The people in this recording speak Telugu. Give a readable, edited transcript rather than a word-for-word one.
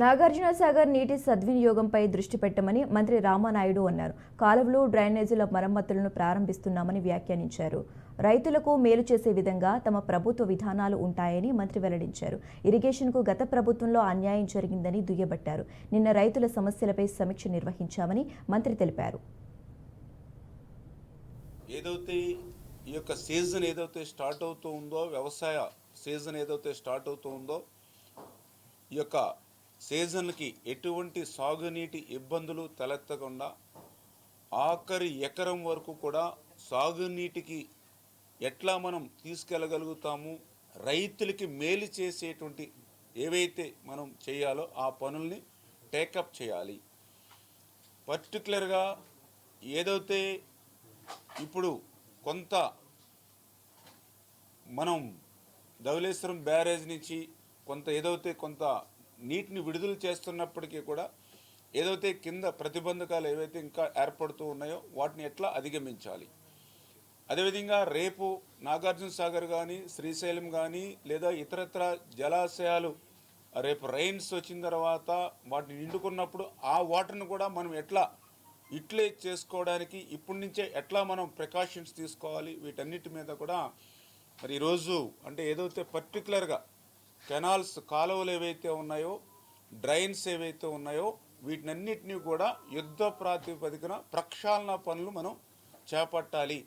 నాగార్జున సాగర్ నీటి సద్వినియోగంపై దృష్టి పెట్టమని మంత్రి రామానాయుడు అన్నారు. కాలువలు, డ్రైనేజీల మరమ్మతులను ప్రారంభిస్తున్నామని వ్యాఖ్యానించారు. రైతులకు మేలు చేసే విధంగా తమ ప్రభుత్వ విధానాలు ఉంటాయని మంత్రి వెల్లడించారు. ఇరిగేషన్కు గత ప్రభుత్వంలో అన్యాయం జరిగిందని దుయ్యబట్టారు. నిన్న రైతుల సమస్యలపై సమీక్ష నిర్వహించామని మంత్రి తెలిపారు. ఏదైతే ఈ యొక్క సీజన్ ఏదైతే స్టార్ట్ అవుతూ ఉందో, వ్యవసాయ సీజన్ ఏదైతే స్టార్ట్ అవుతూ ఉందో, ఈ యొక్క సీజన్కి ఎటువంటి సాగునీటి ఇబ్బందులు తలెత్తకుండా ఆఖరి ఎకరం వరకు కూడా సాగునీటికి ఎట్లా మనం తీసుకెళ్ళగలుగుతాము, రైతులకి మేలు చేసేటువంటి ఏవైతే మనం చేయాలో ఆ పనుల్ని టేకప్ చేయాలి. పర్టికులర్గా ఏదైతే ఇప్పుడు కొంత మనం ధవళేశ్వరం బ్యారేజ్ నుంచి కొంత నీటిని విడుదల చేస్తున్నప్పటికీ కూడా ఏదైతే కింద ప్రతిబంధకాలు ఏవైతే ఇంకా ఏర్పడుతూ ఉన్నాయో వాటిని ఎట్లా అధిగమించాలి. అదేవిధంగా రేపు నాగార్జున సాగర్ కానీ, శ్రీశైలం కానీ లేదా ఇతరత్ర జలాశయాలు రేపు రైన్స్ వచ్చిన తర్వాత వాటిని నిండుకున్నప్పుడు ఆ వాటర్ని కూడా మనం ఎట్లా యూటిలైజ్ చేసుకోవడానికి ఇప్పటి నుంచే ఎట్లా మనం ప్రికాషన్స్ తీసుకోవాలి, వీటన్నిటి మీద కూడా మరి ఈరోజు అంటే ఏదైతే పర్టికులర్గా కెనాల్స్, కాలువలు ఏవైతే ఉన్నాయో, డ్రైన్స్ ఏవైతే ఉన్నాయో వీటినన్నిటినీ కూడా యుద్ధ ప్రాతిపదికన ప్రక్షాళన పనులు మనం చేపట్టాలి.